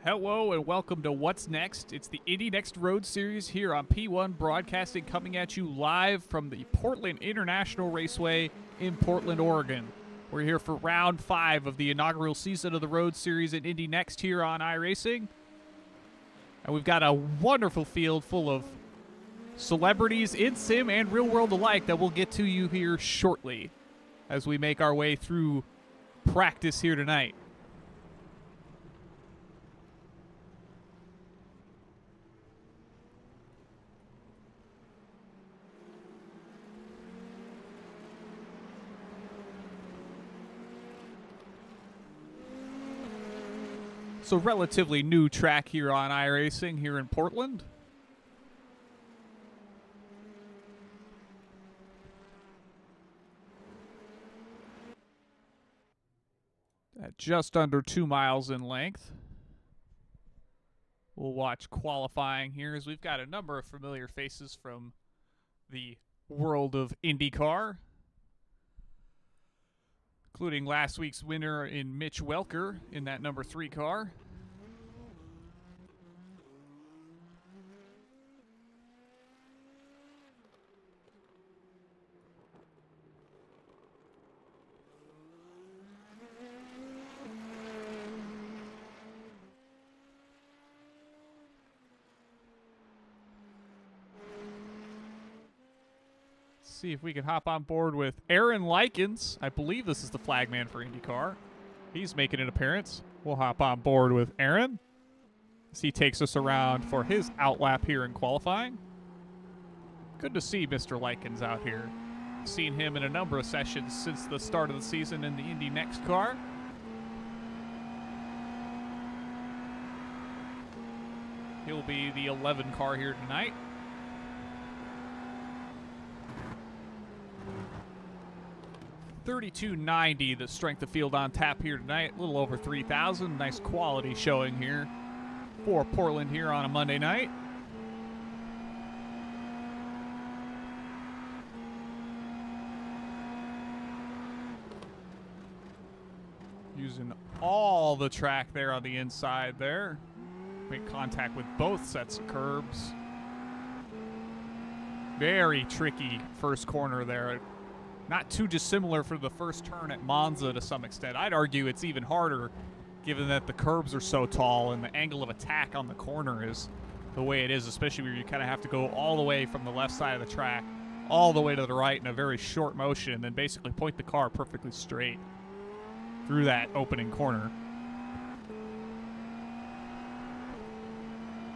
Hello and welcome to What's Next. It's the Indy NXT Road Series here on P1 Broadcasting, coming at you live from the Portland International Raceway in Portland, Oregon. We're here for round 5 of the inaugural season of the Road Series at Indy NXT here on iRacing. And we've got a wonderful field full of celebrities in sim and real world alike that we'll get to you here shortly as we make our way through practice here tonight. It's a relatively new track here on iRacing here in Portland. At just under 2 miles in length. We'll watch qualifying here as we've got a number of familiar faces from the world of IndyCar, including last week's winner in Mitch Welker in that number 3 car. See if we can hop on board with Aaron Likens. I believe this is the flagman for IndyCar. He's making an appearance. We'll hop on board with Aaron as he takes us around for his outlap here in qualifying. Good to see Mr. Likens out here. Seen him in a number of sessions since the start of the season in the Indy NXT car. He'll be the 11 car here tonight. $32.90 the strength of field on tap here tonight. A little over 3,000. Nice quality showing here for Portland here on a Monday night. Using all the track there on the inside there. Make contact with both sets of curbs. Very tricky first corner there. Not too dissimilar for the first turn at Monza to some extent. I'd argue it's even harder given that the curbs are so tall and the angle of attack on the corner is the way it is, especially where you kind of have to go all the way from the left side of the track all the way to the right in a very short motion and then basically point the car perfectly straight through that opening corner.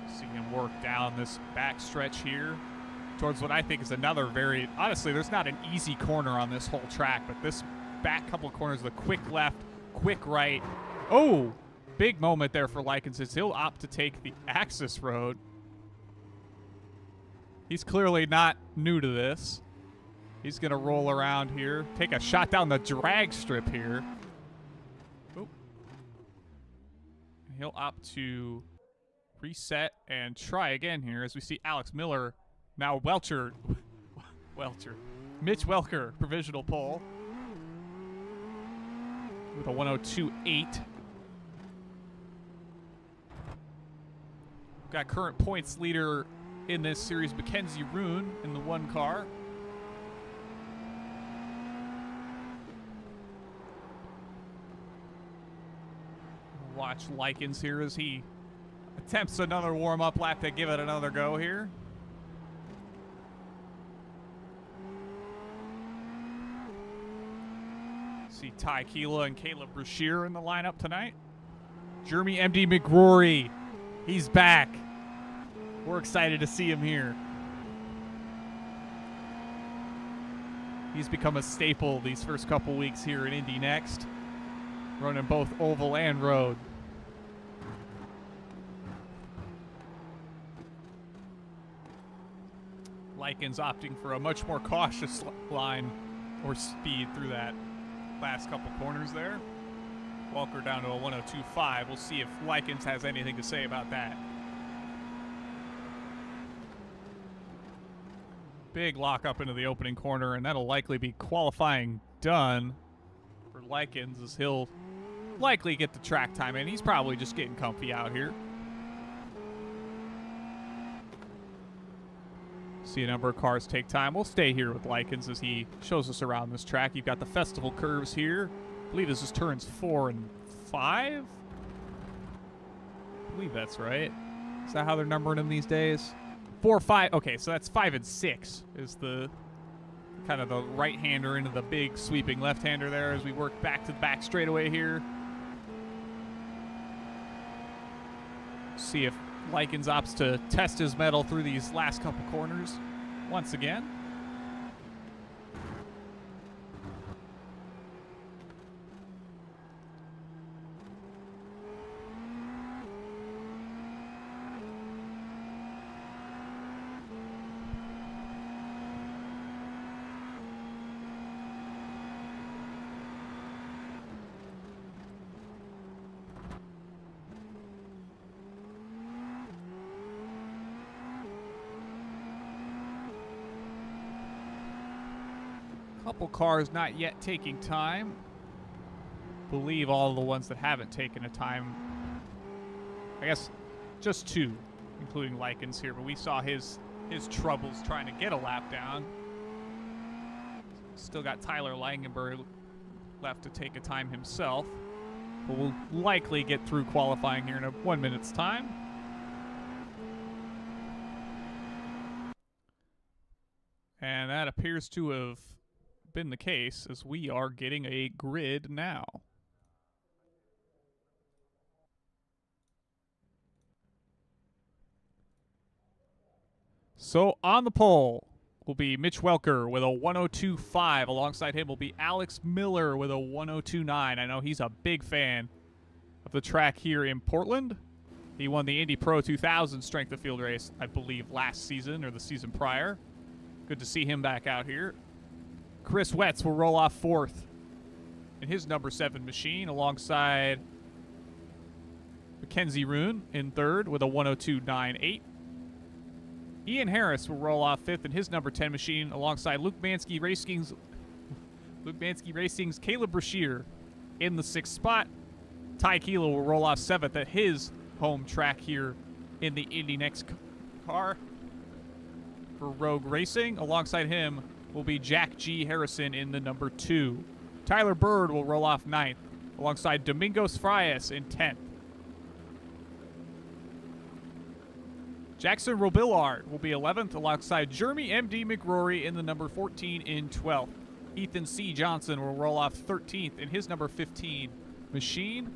See him work down this back stretch here towards what I think is another very, honestly, there's not an easy corner on this whole track, but this back couple of corners, the quick left, quick right. Oh, big moment there for Likens as he'll opt to take the access road. He's clearly not new to this. He's going to roll around here, take a shot down the drag strip here. Oh. He'll opt to reset and try again here as we see Alex Miller. Now Mitch Welker, provisional pole with a 102.8. We've got current points leader in this series, Mackenzie Roon, in the 1 car. Watch Likens here as he attempts another warm-up lap to give it another go here. See Ty Keela and Caleb Brashear in the lineup tonight. Jeremy M.D. McGrory, he's back. We're excited to see him here. He's become a staple these first couple weeks here in Indy NXT, running both oval and road. Likens opting for a much more cautious line or speed through that last couple corners there. Walker down to a 102.5. We'll see if Likens has anything to say about that. Big lock up into the opening corner, and that'll likely be qualifying done for Likens as he'll likely get the track time in. He's probably just getting comfy out here. See a number of cars take time. We'll stay here with Likens as he shows us around this track. You've got the festival curves here. I believe this is turns 4 and 5. I believe that's right. Is that how they're numbering them these days? 4, 5. Okay, so that's 5 and 6 is the kind of the right-hander into the big sweeping left-hander there as we work back to the back straightaway here. See if Likens opts to test his mettle through these last couple corners once again. Couple cars not yet taking time. Believe all the ones that haven't taken a time. I guess just 2, including Likens here, but we saw his troubles trying to get a lap down. Still got Tyler Langenberg left to take a time himself, but we'll likely get through qualifying here in 1 minute's time. And that appears to have been the case as we are getting a grid now. So on the pole will be Mitch Welker with a 102.5. Alongside him will be Alex Miller with a 102.9. I know he's a big fan of the track here in Portland. He won the Indy Pro 2000 strength of field race, I believe, last season or the season prior. Good to see him back out here. Chris Wetz will roll off 4th in his number 7 machine alongside Mackenzie Roon in 3rd with a 102.98. Ian Harris will roll off 5th in his number 10 machine alongside Luke Mansky Racing's Caleb Brashear in the 6th spot. Ty Keeler will roll off 7th at his home track here in the Indy NXT for Rogue Racing. Alongside him will be Jack G. Harrison in the number 2. Tyler Bird will roll off 9th alongside Domingos Frias in 10th. Jackson Robillard will be 11th alongside Jeremy M.D. McRory in the number 14 in 12th. Ethan C. Johnson will roll off 13th in his number 15 machine.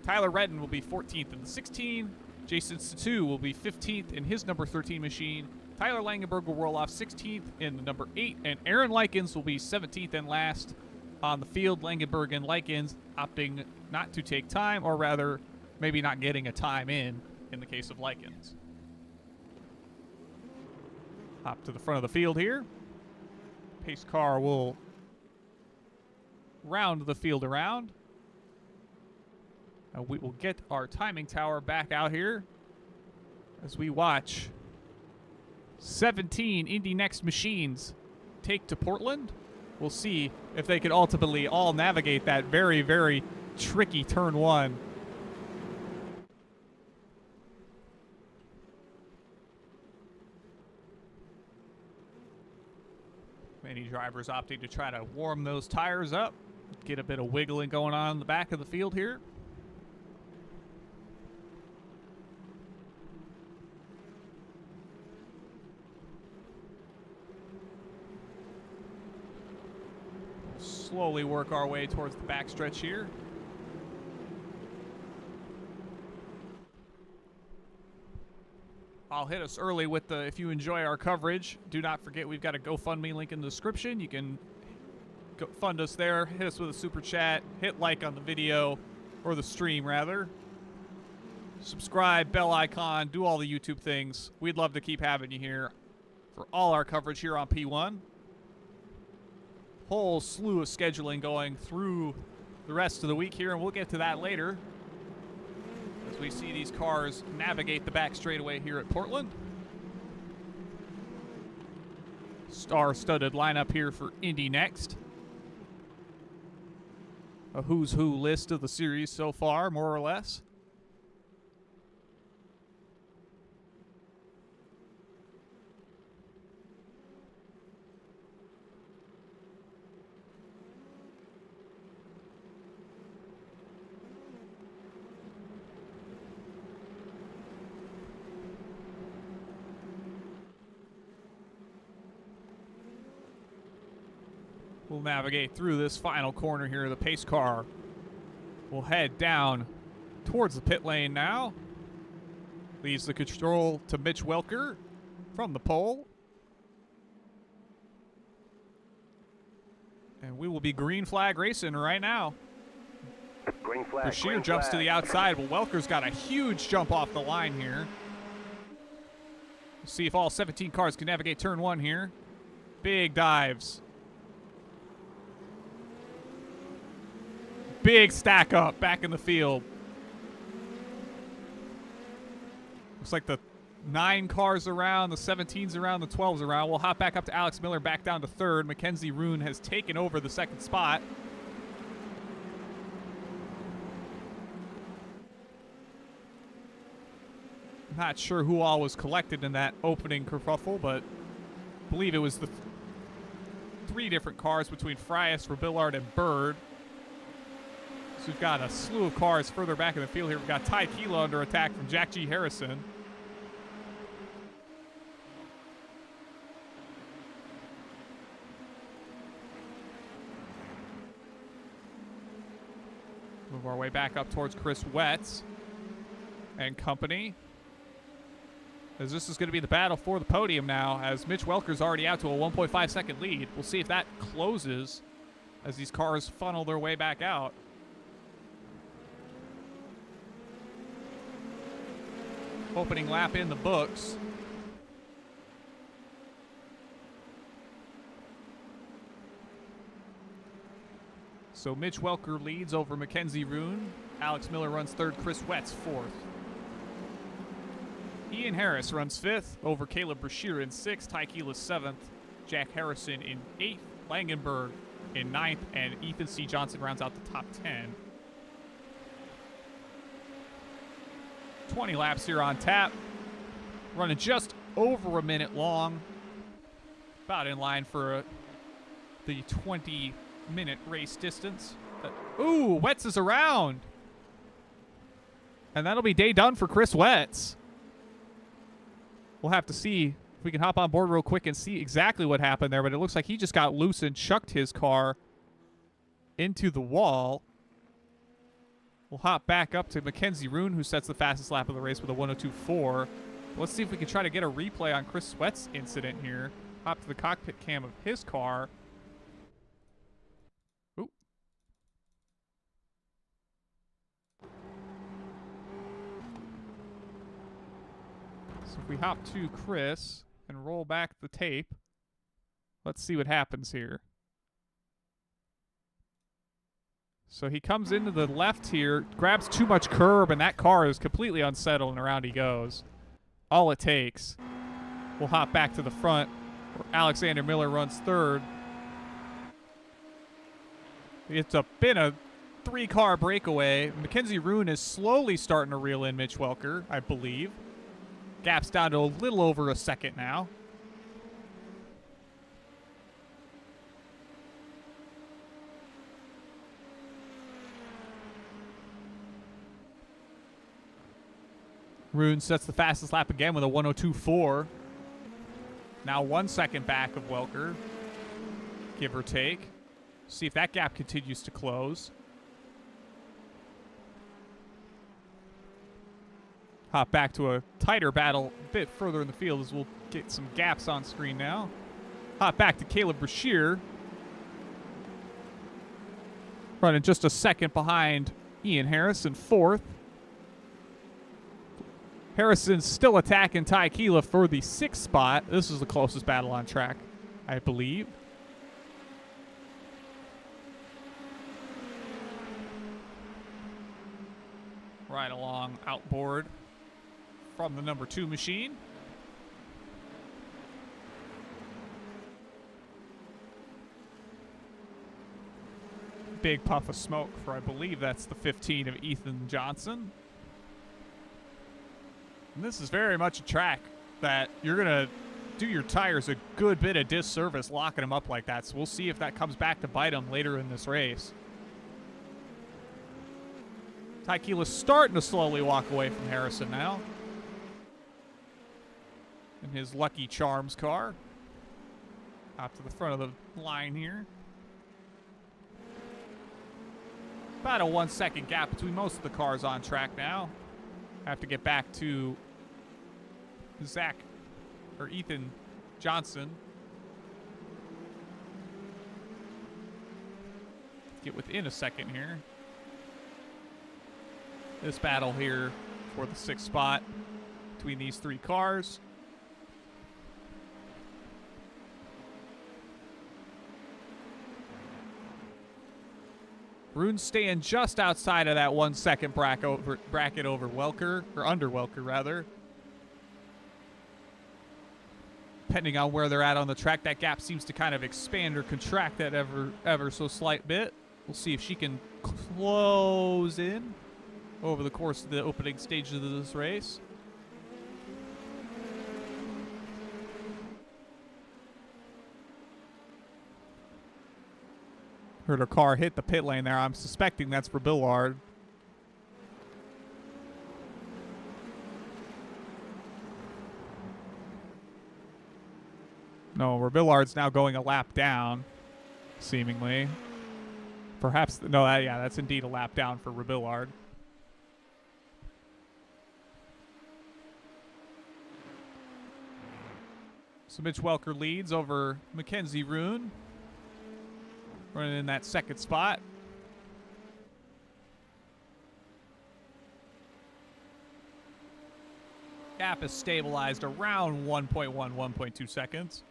Tyler Redden will be 14th in the 16. Jason Satu will be 15th in his number 13 machine. Tyler Langenberg will roll off 16th in the number 8, and Aaron Likens will be 17th and last on the field. Langenberg and Likens opting not to take time, or rather, maybe not getting a time in the case of Likens. Hop to the front of the field here. Pace car will round the field around. And we will get our timing tower back out here as we watch 17 Indy NXT machines take to Portland. We'll see if they could ultimately all navigate that very, very tricky turn 1. Many drivers opting to try to warm those tires up, get a bit of wiggling going on in the back of the field here. Slowly work our way towards the backstretch here. I'll hit us early with the, if you enjoy our coverage, do not forget we've got a GoFundMe link in the description. You can fund us there, hit us with a super chat, hit like on the video, or the stream rather. Subscribe, bell icon, do all the YouTube things. We'd love to keep having you here for all our coverage here on P1. Whole slew of scheduling going through the rest of the week here, and we'll get to that later as we see these cars navigate the back straightaway here at Portland. Star-studded lineup here for Indy NXT. a who's who list of the series so far, more or less. We'll navigate through this final corner here. The pace car will head down towards the pit lane now. Leaves the control to Mitch Welker from the pole. And we will be green flag racing right now. Green flag. Brashear jumps to the outside, but Welker's got a huge jump off the line here. We'll see if all 17 cars can navigate turn one here. Big dives. Big stack up back in the field. Looks like the 9 cars around, the 17s around, the 12s around. We'll hop back up to Alex Miller, back down to third. Mackenzie Roon has taken over the second spot. Not sure who all was collected in that opening kerfuffle, but I believe it was the 3 different cars between Frias, Rabillard, and Bird. So we've got a slew of cars further back in the field here. We've got Ty Keela under attack from Jack G. Harrison. Move our way back up towards Chris Wetz and company, as this is going to be the battle for the podium now, as Mitch Welker's already out to a 1.5 second lead. We'll see if that closes as these cars funnel their way back out. Opening lap in the books. So Mitch Welker leads over Mackenzie Roon. Alex Miller runs third. Chris Wetz fourth. Ian Harris runs fifth over Caleb Brashear in sixth. Ty Keela seventh. Jack Harrison in eighth. Langenberg in ninth. And Ethan C. Johnson rounds out the top 10. 20 laps here on tap. Running just over a minute long. About in line for the 20-minute race distance. Ooh, Wetz is around. And that'll be day done for Chris Wetz. We'll have to see if we can hop on board real quick and see exactly what happened there, but it looks like he just got loose and chucked his car into the wall. We'll hop back up to Mackenzie Roon, who sets the fastest lap of the race with a 102.4. Let's see if we can try to get a replay on Chris Sweat's incident here. Hop to the cockpit cam of his car. Ooh. So if we hop to Chris and roll back the tape, let's see what happens here. So he comes into the left here, grabs too much curb, and that car is completely unsettled, and around he goes. All it takes. We'll hop back to the front, where Alexander Miller runs third. It's been a 3-car breakaway. Mackenzie Roon is slowly starting to reel in Mitch Welker, I believe. Gap's down to a little over a second now. Roon sets the fastest lap again with a 102.4. Now 1 second back of Welker, give or take. See if that gap continues to close. Hop back to a tighter battle a bit further in the field as we'll get some gaps on screen now. Hop back to Caleb Brashear. Running just a second behind Ian Harrison, fourth. Harrison's still attacking Ty Keela for the 6th spot. This is the closest battle on track, I believe. Right along outboard from the number 2 machine. big puff of smoke for, I believe that's the 15 of Ethan Johnson. And this is very much a track that you're going to do your tires a good bit of disservice locking them up like that. So we'll see if that comes back to bite them later in this race. Tykila's starting to slowly walk away from Harrison now in his Lucky Charms car. Out to the front of the line here. About a 1 second gap between most of the cars on track now. Have to get back to Ethan Johnson. Get within a second here. This battle here for the 6th spot between these 3 cars. Rune's staying just outside of that 1 second bracket over Welker, or under Welker rather. Depending on where they're at on the track, that gap seems to kind of expand or contract that ever so slight bit. We'll see if she can close in over the course of the opening stages of this race. Heard her car hit the pit lane there. I'm suspecting that's for Billard. No, Billard's now going a lap down, seemingly. Perhaps, no, that's indeed a lap down for Billard. So Mitch Welker leads over Mackenzie Rune, running in that 2nd spot. Gap is stabilized around 1.1, 1.2 seconds.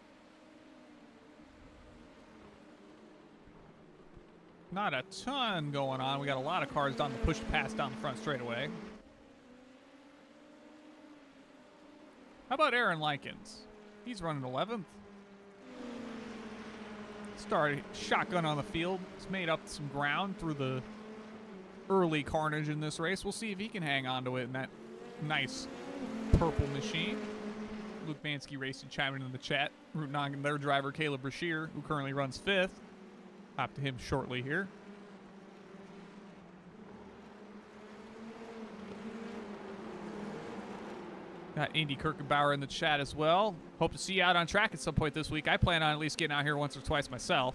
Not a ton going on. We got a lot of cars down the push to pass down the front straightaway. How about Aaron Likens? He's running 11th. Started shotgun on the field. He's made up some ground through the early carnage in this race. We'll see if he can hang on to it in that nice purple machine. Luke Mansky Racing chiming in the chat, rooting on their driver Caleb Brashear, who currently runs 5th. Hop to him shortly here. Got Indy Kirkwood in the chat as well. Hope to see you out on track at some point this week. I plan on at least getting out here once or twice myself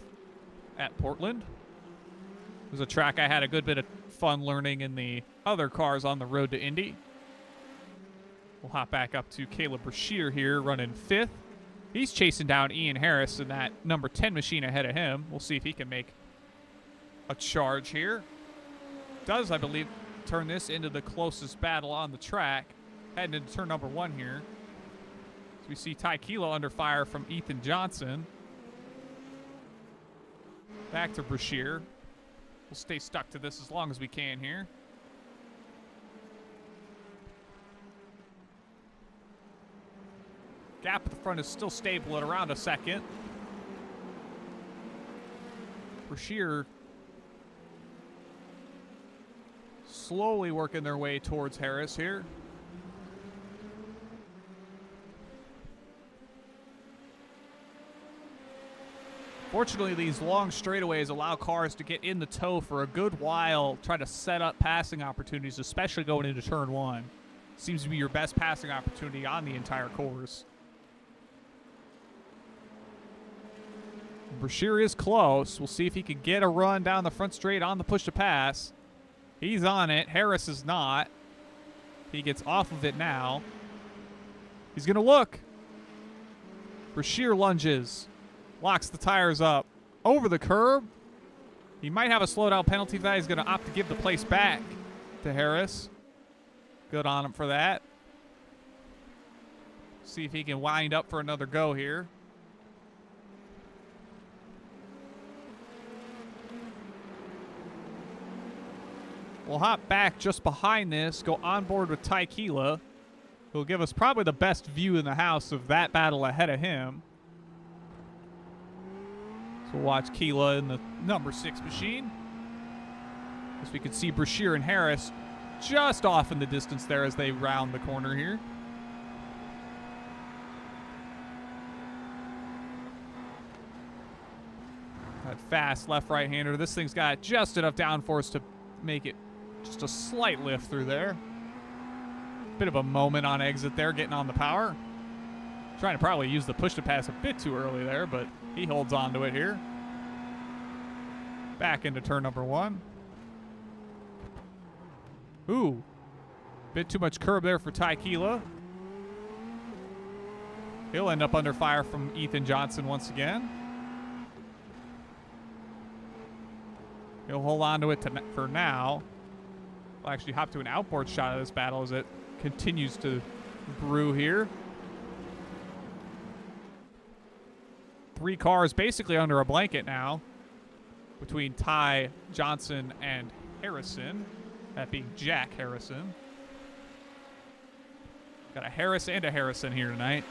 at Portland. It was a track I had a good bit of fun learning in the other cars on the road to Indy. We'll hop back up to Caleb Brashear here, running 5th. He's chasing down Ian Harris in that number 10 machine ahead of him. We'll see if he can make a charge here. Does, I believe, turn this into the closest battle on the track. Heading into turn number 1 here. So we see Tykila under fire from Ethan Johnson. Back to Brashear. We'll stay stuck to this as long as we can here. Gap at the front is still stable at around a second. Brashear slowly working their way towards Harris here. Fortunately, these long straightaways allow cars to get in the tow for a good while, try to set up passing opportunities, especially going into turn 1. Seems to be your best passing opportunity on the entire course. Brashear is close. We'll see if he can get a run down the front straight on the push to pass. He's on it. Harris is not. He gets off of it now. He's going to look. Brashear lunges. Locks the tires up. Over the curb. He might have a slowdown penalty for that. He's going to opt to give the place back to Harris. Good on him for that. See if he can wind up for another go here. We'll hop back just behind this, go on board with Tykila, who'll give us probably the best view in the house of that battle ahead of him. So watch Keela in the number 6 machine. As we can see Brashear and Harris just off in the distance there as they round the corner here. That fast left-right-hander. This thing's got just enough downforce to make it just a slight lift through there. Bit of a moment on exit there, getting on the power. Trying to probably use the push to pass a bit too early there, but he holds on to it here. Back into turn number 1. Ooh. Bit too much curb there for Tequila. He'll end up under fire from Ethan Johnson once again. He'll hold on to it for now. We'll actually hop to an outboard shot of this battle as it continues to brew here. 3 cars basically under a blanket now between Ty, Johnson, and Harrison. That being Jack Harrison. Got a Harris and a Harrison here tonight.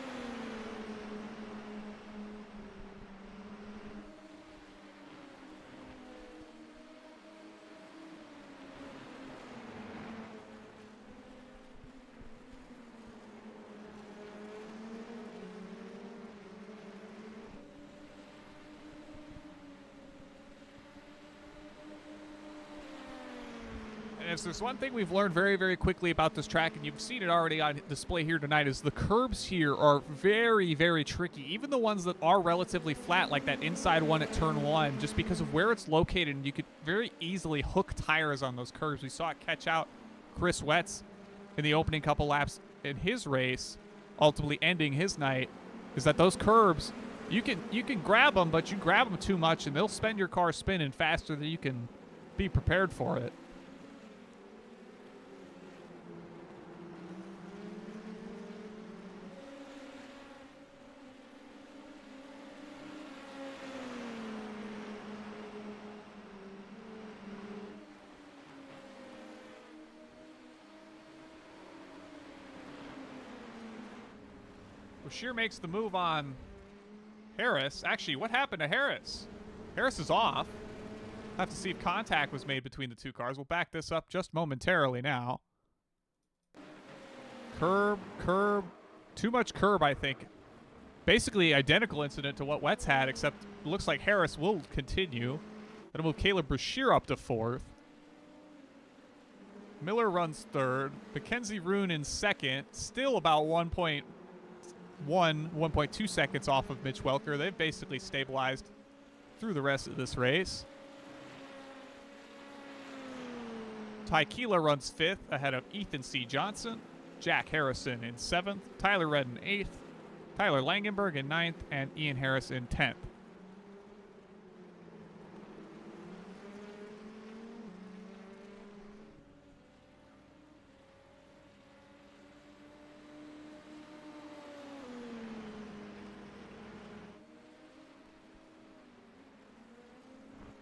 If there's one thing we've learned very, very quickly about this track, and you've seen it already on display here tonight, is the curbs here are very, very tricky. Even the ones that are relatively flat, like that inside one at turn 1, just because of where it's located, and you could very easily hook tires on those curbs. We saw it catch out Chris Wetz in the opening couple laps in his race, ultimately ending his night, is that those curbs, you can grab them, but you grab them too much, and they'll spend your car spinning faster than you can be prepared for it. Shear makes the move on Harris. Actually, what happened to Harris? Harris is off. Have to see if contact was made between the 2 cars. We'll back this up just momentarily now. Curb. Too much curb, I think. Basically identical incident to what Wetz had, except it looks like Harris will continue. That'll move Caleb Brashear up to 4th. Miller runs 3rd. Mackenzie Roon in 2nd. Still about 1.2 seconds off of Mitch Welker. They've basically stabilized through the rest of this race. Tequila runs 5th ahead of Ethan C. Johnson, Jack Harrison in 7th, Tyler Redden 8th, Tyler Langenberg in 9th, and Ian Harris in 10th.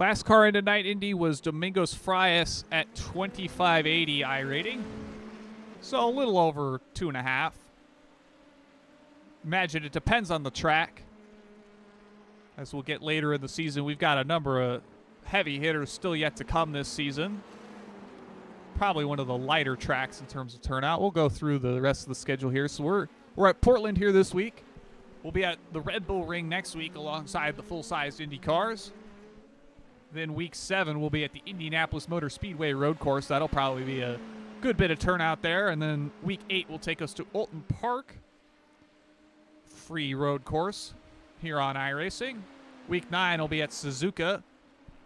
Last car into night Indy was Domingos Frias at 2580 iRating. So a little over 2.5. Imagine it depends on the track. As we'll get later in the season, we've got a number of heavy hitters still yet to come this season. Probably one of the lighter tracks in terms of turnout. We'll go through the rest of the schedule here. So we're at Portland here this week. We'll be at the Red Bull Ring next week alongside the full-sized Indy cars. Then week 7 will be at the Indianapolis Motor Speedway road course. That'll probably be a good bit of turnout there. And then week 8 will take us to Alton Park. Free road course here on iRacing. Week 9 will be at Suzuka.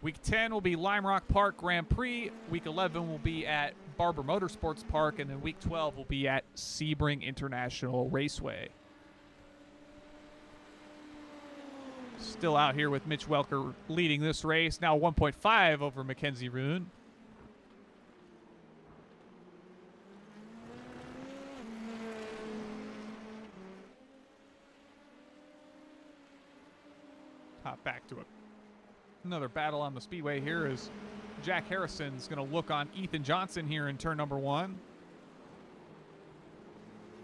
Week 10 will be Lime Rock Park Grand Prix. Week 11 will be at Barber Motorsports Park. And then week 12 will be at Sebring International Raceway. Still out here with Mitch Welker leading this race. Now 1.5 over Mackenzie Roon. Hop back to another battle on the speedway here as Jack Harrison's going to look on Ethan Johnson here in turn number 1.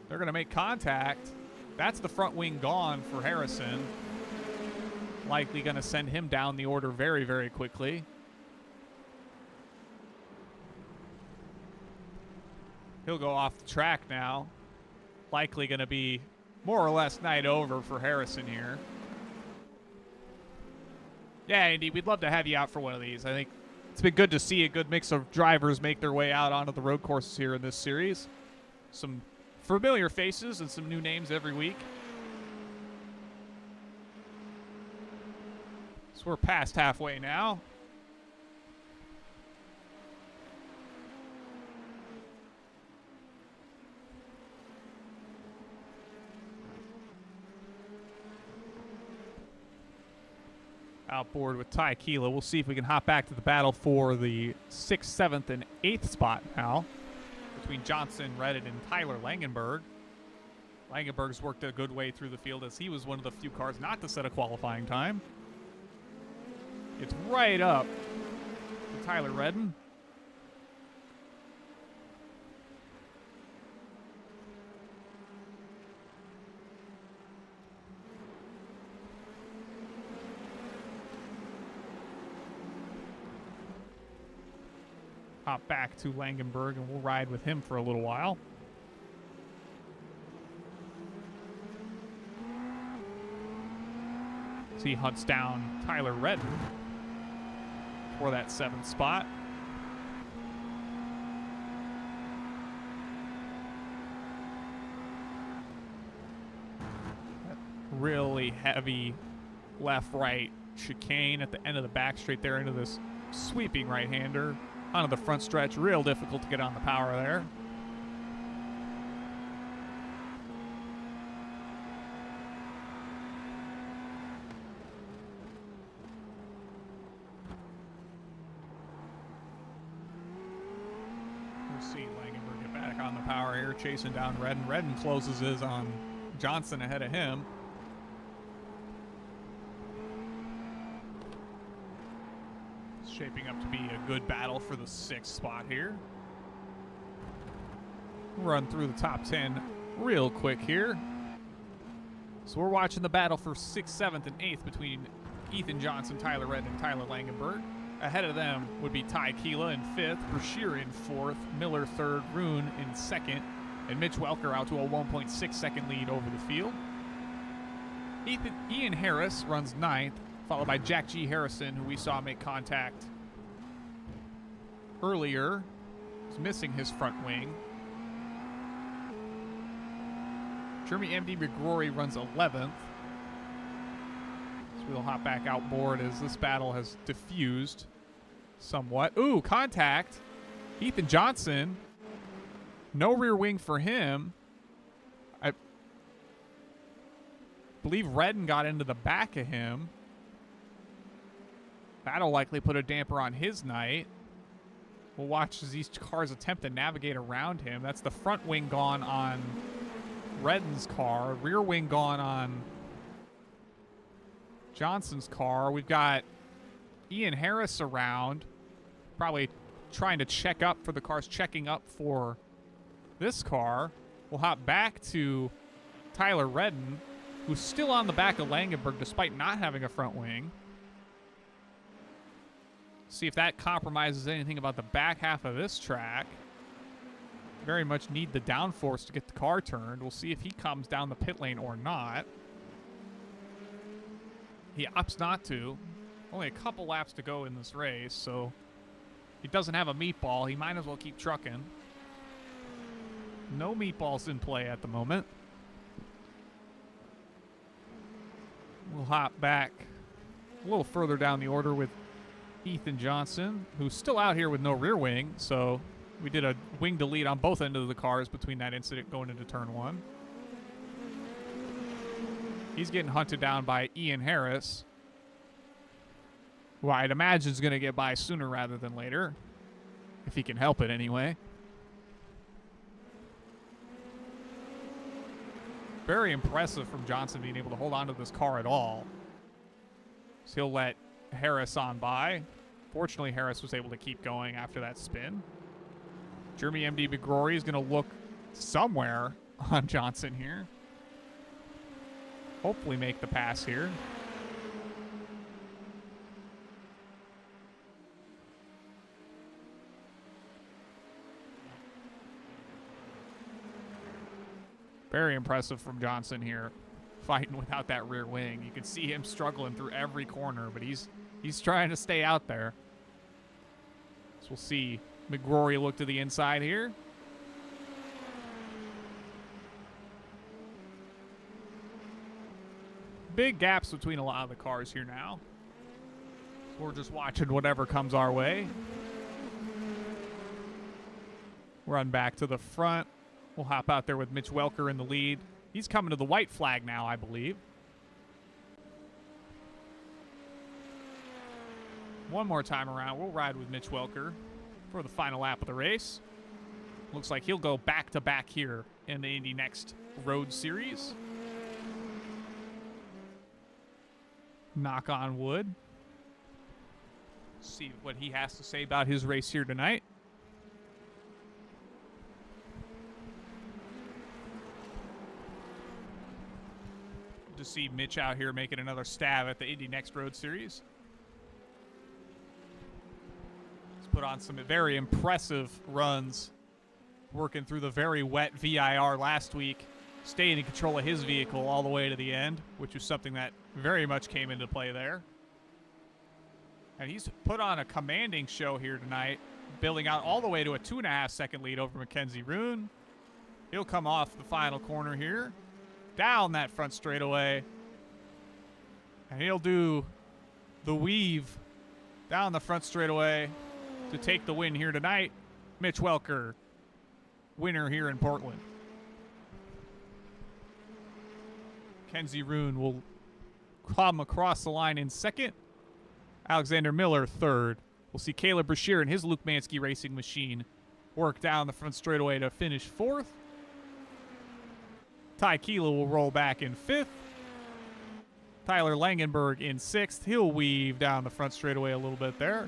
They're going to make contact. That's the front wing gone for Harrison. Likely going to send him down the order very, very quickly. He'll go off the track now. Likely going to be more or less night over for Harrison here. Yeah, Indy, we'd love to have you out for one of these. I think it's been good to see a good mix of drivers make their way out onto the road courses here in this series. Some familiar faces and some new names every week. So we're past halfway now. Outboard with Ty Keela. We'll see if we can hop back to the battle for the 6th, 7th, and 8th spot now between Johnson, Redden, and Tyler Langenberg. Langenberg's worked a good way through the field as he was one of the few cars not to set a qualifying time. It's right up to Tyler Redden. Hop back to Langenberg and we'll ride with him for a little while. So he hunts down Tyler Redden for that 7th spot. That really heavy left-right chicane at the end of the back straight there into this sweeping right-hander. Onto the front stretch, real difficult to get on the power there. We'll see Langenberg get back on the power here, chasing down Redden. Redden closes his on Johnson ahead of him. Shaping up to be a good battle for the 6th spot here. Run through the top 10 real quick here. So we're watching the battle for 6th, 7th, and 8th between Ethan Johnson, Tyler Redden, and Tyler Langenberg. Ahead of them would be Ty Keela in 5th, Brashear in 4th, Miller 3rd, Rune in 2nd, and Mitch Welker out to a 1.6 second lead over the field. Ian Harris runs 9th, followed by Jack G. Harrison, who we saw make contact earlier. He's missing his front wing. Jeremy M.D. McGrory runs 11th. So we'll hop back outboard as this battle has diffused somewhat. Ooh, contact. Ethan Johnson. No rear wing for him. I believe Redden got into the back of him. That'll likely put a damper on his night. We'll watch as these cars attempt to navigate around him. That's the front wing gone on Redden's car. Rear wing gone on Johnson's car. We've got Ian Harris around, probably trying to check up for the cars checking up for this car. We'll hop back to Tyler Redden, who's still on the back of Langenberg despite not having a front wing. See if that compromises anything about the back half of this track. Very much need the downforce to get the car turned. We'll see if he comes down the pit lane or not. He opts not to. Only a couple laps to go in this race, so he doesn't have a meatball. He might as well keep trucking. No meatballs in play at the moment. We'll hop back a little further down the order with Ethan Johnson, who's still out here with no rear wing, so we did a wing delete on both ends of the cars between that incident going into turn 1. He's getting hunted down by Ian Harris, who I'd imagine is going to get by sooner rather than later, if he can help it anyway. Very impressive from Johnson being able to hold on to this car at all. So he'll let Harris on by. Fortunately, Harris was able to keep going after that spin. Jeremy M.D. McGrory is going to look somewhere on Johnson here. Hopefully make the pass here. Very impressive from Johnson here, fighting without that rear wing. You can see him struggling through every corner, but he's trying to stay out there. So we'll see McGrory look to the inside here. Big gaps between a lot of the cars here now. So we're just watching whatever comes our way. Run back to the front. We'll hop out there with Mitch Welker in the lead. He's coming to the white flag now, I believe. One more time around, we'll ride with Mitch Welker for the final lap of the race. Looks like he'll go back-to-back here in the Indy NXT Road Series. Knock on wood. See what he has to say about his race here tonight. To see Mitch out here making another stab at the Indy NXT Road Series. He's put on some very impressive runs, working through the very wet VIR last week, staying in control of his vehicle all the way to the end, which was something that very much came into play there. And he's put on a commanding show here tonight, building out all the way to a 2.5-second lead over Mackenzie Roon. He'll come off the final corner here, down that front straightaway, and he'll do the weave down the front straightaway to take the win here tonight. Mitch Welker, winner here in Portland. Kenzie Roon will come across the line in second. Alexander Miller third. We'll see Caleb Brashear and his Luke Mansky racing machine work down the front straightaway to finish fourth. Ty Keela will roll back in fifth. Tyler Langenberg in sixth. He'll weave down the front straightaway a little bit there.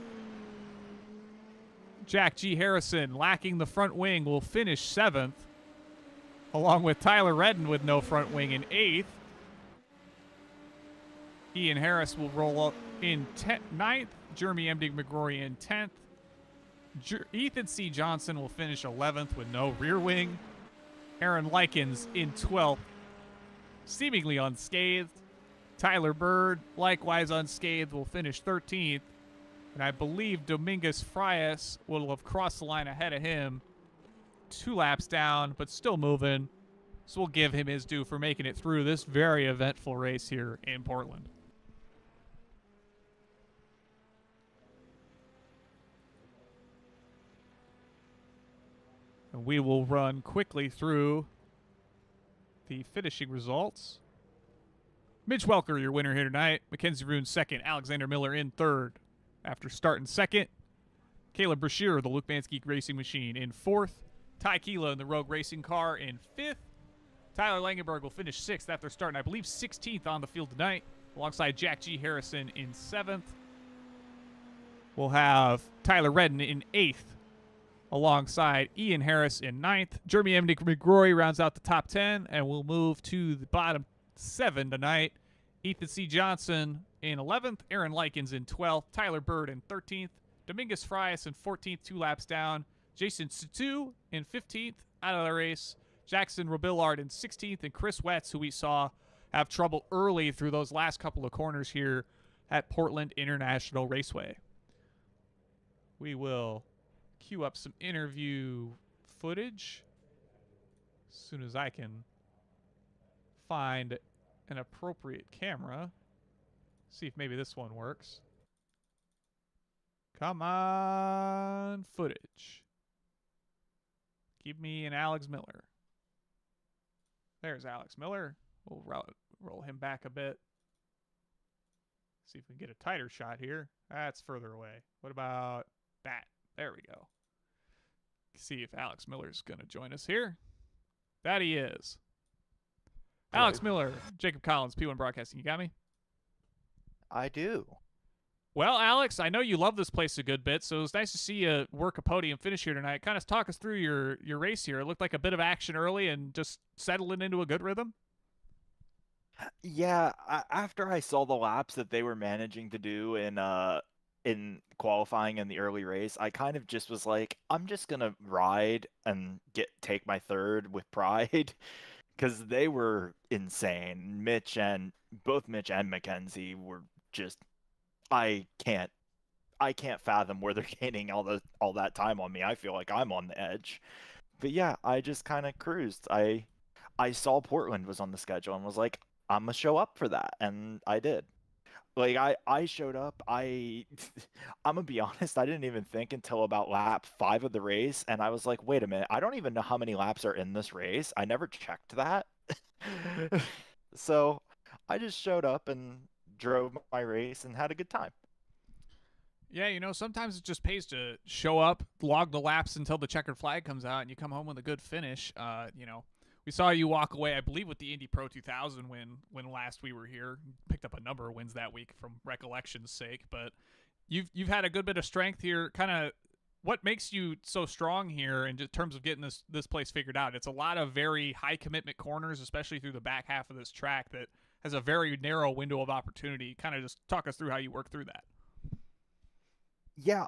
Jack G. Harrison, lacking the front wing, will finish seventh, along with Tyler Redden with no front wing in eighth. Ian Harris will roll up in ninth. Jeremy M. D. McGrory in 10th. Ethan C. Johnson will finish 11th with no rear wing. Aaron Likens in 12th, seemingly unscathed. Tyler Bird, likewise unscathed, will finish 13th. And I believe Dominguez Frias will have crossed the line ahead of him. 2 laps down, but still moving. So we'll give him his due for making it through this very eventful race here in Portland. And we will run quickly through the finishing results. Mitch Welker, your winner here tonight. Mackenzie Roon second. Alexander Miller in third. After starting second, Caleb Brashear, the Luke Mansky racing machine, in fourth. Ty Keela in the Rogue racing car in fifth. Tyler Langenberg will finish sixth after starting, I believe, 16th on the field tonight, alongside Jack G. Harrison in seventh. We'll have Tyler Redden in eighth, alongside Ian Harris in ninth. Jeremy M. McGrory rounds out the top 10, and we'll move to the bottom 7 tonight. Ethan C. Johnson in 11th, Aaron Likens in 12th, Tyler Bird in 13th, Dominguez Frias in 14th, 2 laps down, Jason Sutu in 15th, out of the race, Jackson Robillard in 16th, and Chris Wetz, who we saw have trouble early through those last couple of corners here at Portland International Raceway. We will queue up some interview footage as soon as I can find an appropriate camera. See if maybe this one works. Come on, footage. Give me an Alex Miller. There's Alex Miller. We'll roll him back a bit. See if we can get a tighter shot here. That's further away. What about that? There we go. See if Alex Miller's going to join us here. That he is. Hello. Alex Miller, Jacob Collins, P1 Broadcasting. You got me? I do. Well, Alex, I know you love this place a good bit, so it was nice to see you work a podium finish here tonight. Kind of talk us through your race here. It looked like a bit of action early and just settling into a good rhythm. Yeah, after I saw the laps that they were managing to do in qualifying in the early race, I kind of just was like, I'm just gonna ride and take my third with pride. because they were insane. Both Mitch and Mackenzie were just I can't I can't fathom where they're gaining all that time on me. I feel like I'm on the edge. But yeah, I just kind of cruised. I saw Portland was on the schedule and was like, I'm gonna show up for that, and I did. Like I showed up. I'm gonna be honest, I didn't even think until about lap 5 of the race, and I was like, wait a minute, I don't even know how many laps are in this race. I never checked that. So I just showed up and drove my race and had a good time. Yeah, sometimes it just pays to show up, log the laps until the checkered flag comes out, and you come home with a good finish. We saw you walk away, I believe, with the Indy Pro 2000 win when last we were here. Picked up a number of wins that week from recollection's sake, but you've had a good bit of strength here. Kind of what makes you so strong here in terms of getting this place figured out? It's a lot of very high commitment corners, especially through the back half of this track that has a very narrow window of opportunity. Kind of just talk us through how you work through that. Yeah,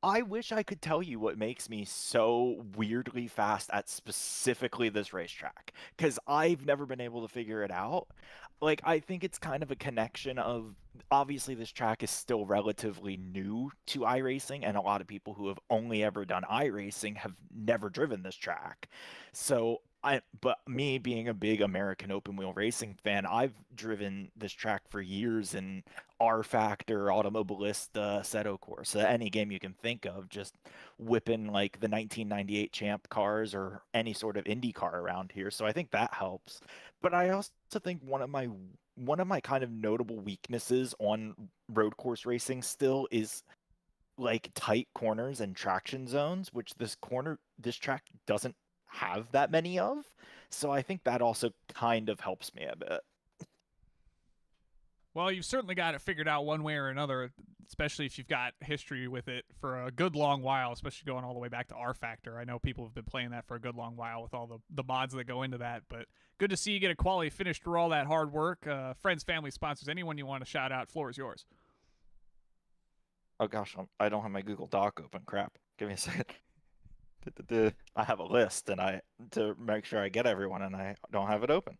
I wish I could tell you what makes me so weirdly fast at specifically this racetrack, because I've never been able to figure it out. Like, I think it's kind of a connection of obviously this track is still relatively new to iRacing, and a lot of people who have only ever done iRacing have never driven this track. But me being a big American open wheel racing fan, I've driven this track for years in R Factor, Automobilista, Assetto Corsa, any game you can think of, just whipping like the 1998 Champ cars or any sort of Indy car around here. So I think that helps. But I also think one of my kind of notable weaknesses on road course racing still is like tight corners and traction zones, which this track doesn't have that many of. So I think that also kind of helps me a bit. Well, you've certainly got it figured out one way or another, especially if you've got history with it for a good long while, especially going all the way back to R Factor. I know people have been playing that for a good long while with all the mods that go into that, but good to see you get a quality finish through all that hard work. Friends, family, sponsors, anyone you want to shout out, floor is yours. Oh gosh, I don't have my Google Doc open. Crap. Give me a second. I have a list and I to make sure I get everyone and I don't have it open.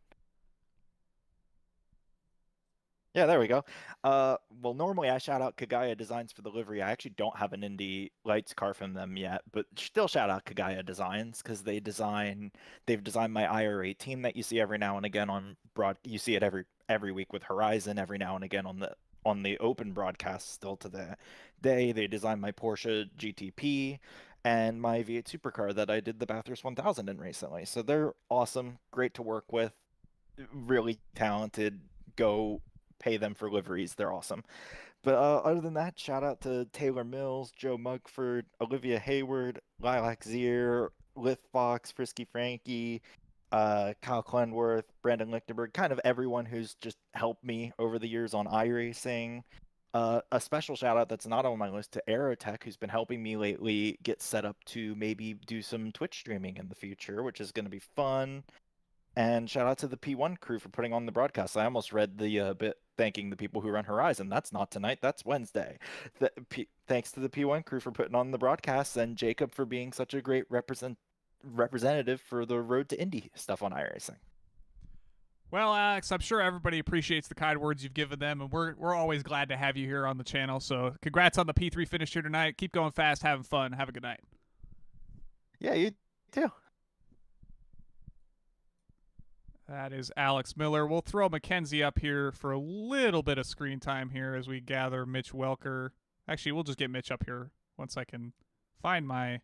Yeah, there we go. Well, normally I shout out Kagaya Designs for the livery. I actually don't have an Indy Lights car from them yet, but still shout out Kagaya Designs because they've designed my IRA team that you see every now and again on you see it every week with Horizon, every now and again on the open broadcast still to the day. They designed my Porsche GTP and my V8 supercar that I did the Bathurst 1000 in recently. So they're awesome, great to work with, really talented. Go pay them for liveries. They're awesome. But other than that, shout out to Taylor Mills, Joe Mugford, Olivia Hayward, Lilac Zier, Lithfox, Frisky Frankie, Kyle Clenworth, Brandon Lichtenberg, kind of everyone who's just helped me over the years on iRacing. A special shout out that's not on my list to Aerotech, who's been helping me lately get set up to maybe do some Twitch streaming in the future, which is going to be fun. And shout out to the P1 crew for putting on the broadcast. I almost read the bit thanking the people who run Horizon. That's not tonight, that's Wednesday. Thanks to the P1 crew for putting on the broadcast, and Jacob for being such a great representative for the Road to Indy stuff on iRacing. Well, Alex, I'm sure everybody appreciates the kind words you've given them, and we're always glad to have you here on the channel. So congrats on the P3 finish here tonight. Keep going fast, having fun. Have a good night. Yeah, you too. That is Alex Miller. We'll throw Mackenzie up here for a little bit of screen time here as we gather Mitch Welker. Actually, we'll just get Mitch up here once I can find my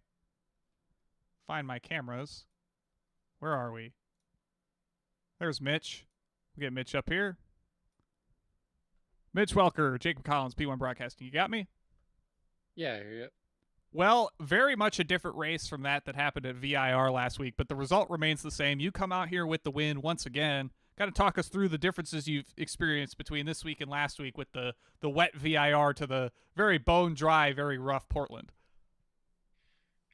cameras. Where are we? There's Mitch. We'll get Mitch up here. Mitch Welker, Jacob Collins, P1 Broadcasting. You got me? Yeah, I hear you. Well, very much a different race from that happened at VIR last week, but the result remains the same. You come out here with the win once again. Got to talk us through the differences you've experienced between this week and last week with the wet VIR to the very bone dry, very rough Portland.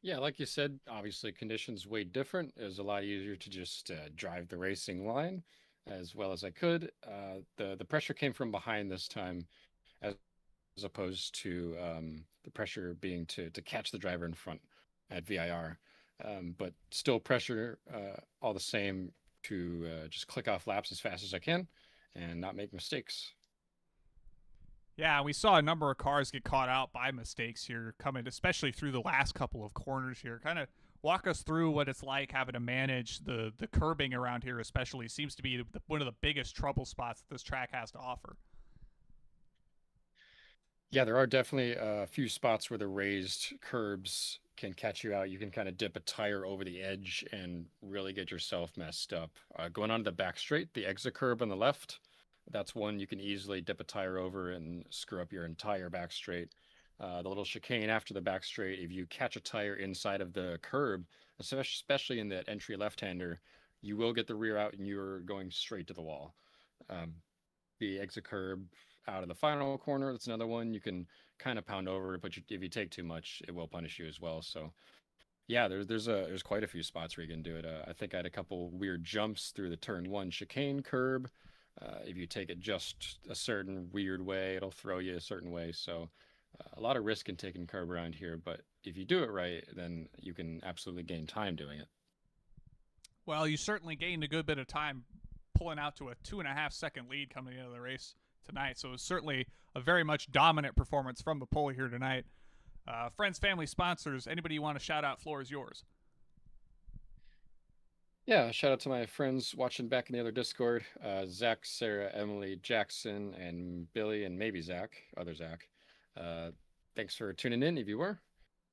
Yeah, like you said, obviously conditions way different. It was a lot easier to just drive the racing line as well as I could. The pressure came from behind this time, as opposed to the pressure being to catch the driver in front at VIR. But still pressure all the same, to just click off laps as fast as I can and not make mistakes. Yeah, we saw a number of cars get caught out by mistakes here coming, especially through the last couple of corners here. Kind of walk us through what it's like having to manage the curbing around here, especially. Seems to be one of the biggest trouble spots that this track has to offer. Yeah, there are definitely a few spots where the raised curbs can catch you out. You can kind of dip a tire over the edge and really get yourself messed up. Going onto the back straight, the exit curb on the left, that's one you can easily dip a tire over and screw up your entire back straight. The little chicane after the back straight, if you catch a tire inside of the curb, especially in that entry left-hander, you will get the rear out and you're going straight to the wall. The exit curb out of the final corner, that's another one you can kind of pound over, but if you take too much, it will punish you as well. So yeah, there's quite a few spots where you can do it. I think I had a couple weird jumps through the turn 1 chicane curb. If you take it just a certain weird way, it'll throw you a certain way. So a lot of risk in taking curb around here, but if you do it right, then you can absolutely gain time doing it. Well, you certainly gained a good bit of time pulling out to a 2.5-second lead coming into the race tonight. So it was certainly a very much dominant performance from the pole here tonight. Friends, family, sponsors, anybody you want to shout out, floor is yours. Yeah, shout out to my friends watching back in the other Discord, Zach, Sarah, Emily, Jackson, and Billy, and maybe Zach, other Zach. Thanks for tuning in if you were.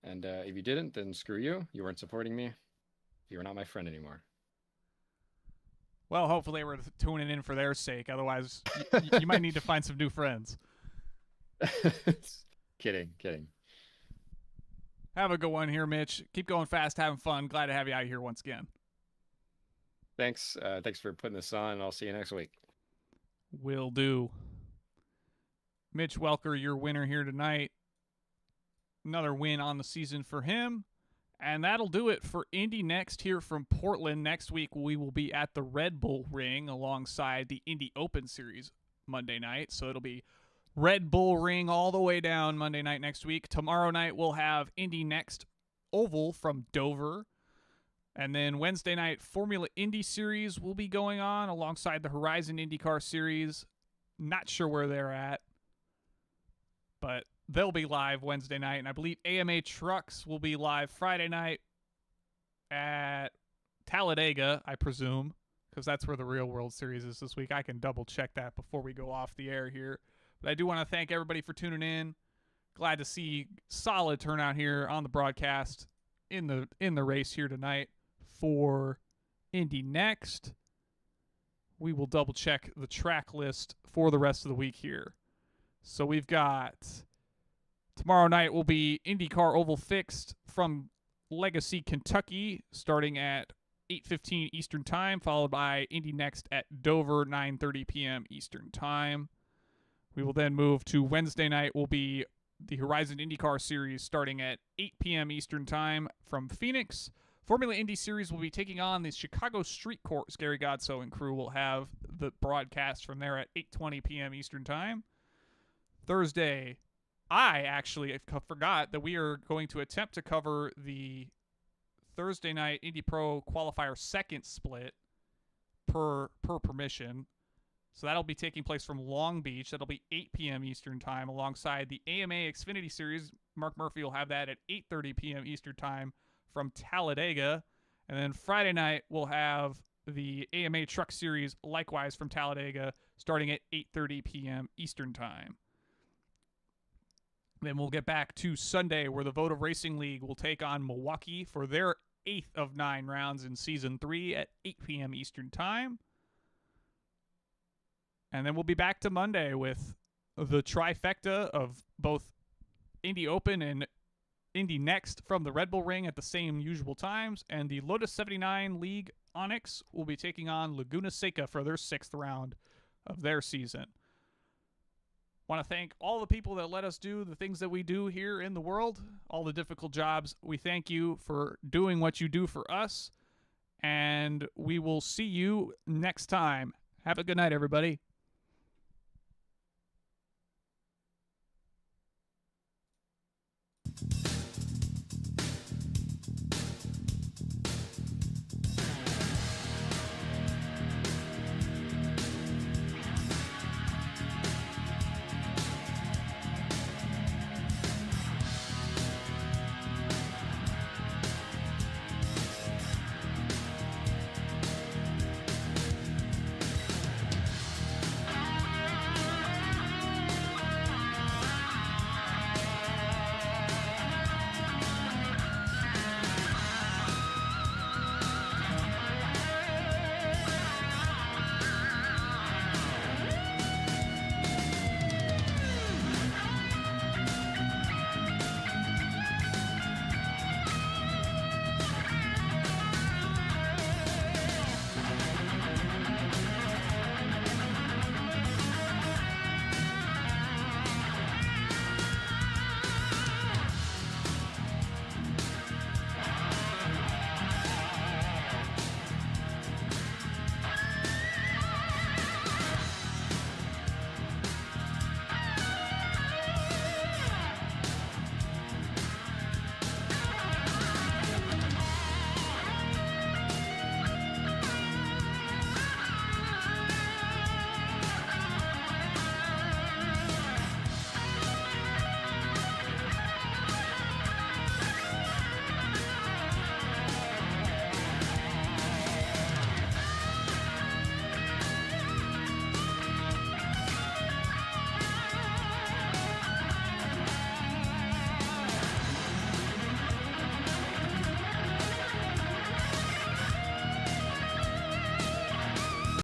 And if you didn't, then screw you. You weren't supporting me. You are not my friend anymore. Well, hopefully they were tuning in for their sake. Otherwise, you might need to find some new friends. Kidding. Have a good one here, Mitch. Keep going fast, having fun. Glad to have you out here once again. Thanks. Thanks for putting this on, and I'll see you next week. Will do. Mitch Welker, your winner here tonight. Another win on the season for him. And that'll do it for Indy Next here from Portland. Next week, we will be at the Red Bull Ring alongside the Indy Open Series Monday night. So it'll be Red Bull Ring all the way down Monday night next week. Tomorrow night, we'll have Indy Next Oval from Dover. And then Wednesday night, Formula Indy Series will be going on alongside the Horizon IndyCar Series. Not sure where they're at, but they'll be live Wednesday night. And I believe AMA Trucks will be live Friday night at Talladega, I presume, because that's where the real World Series is this week. I can double check that before we go off the air here. But I do want to thank everybody for tuning in. Glad to see solid turnout here on the broadcast in the race here tonight for Indy Next. We will double check the track list for the rest of the week here. So we've got tomorrow night will be IndyCar Oval Fixed from Legacy, Kentucky, starting at 8:15 Eastern Time, followed by Indy Next at Dover, 9:30 p.m. Eastern Time. We will then move to Wednesday night will be the Horizon IndyCar Series starting at 8 p.m. Eastern Time from Phoenix. Formula Indy Series will be taking on the Chicago Street Course. Gary Godso and crew will have the broadcast from there at 8:20 p.m. Eastern Time. Thursday, I actually forgot that we are going to attempt to cover the Thursday night Indy Pro qualifier second split per permission. So that'll be taking place from Long Beach. That'll be 8 p.m. Eastern Time alongside the AMA Xfinity Series. Mark Murphy will have that at 8:30 p.m. Eastern Time from Talladega. And then Friday night, we'll have the AMA Truck Series, likewise from Talladega, starting at 8:30 p.m. Eastern Time. Then we'll get back to Sunday, where the Votive Racing League will take on Milwaukee for their 8th of 9 rounds in Season 3 at 8 p.m. Eastern Time. And then we'll be back to Monday with the trifecta of both Indy Open and Indy Next from the Red Bull Ring at the same usual times. And the Lotus 79 League Onyx will be taking on Laguna Seca for their 6th round of their season. Want to thank all the people that let us do the things that we do here in the world, all the difficult jobs. We thank you for doing what you do for us. And we will see you next time. Have a good night, everybody.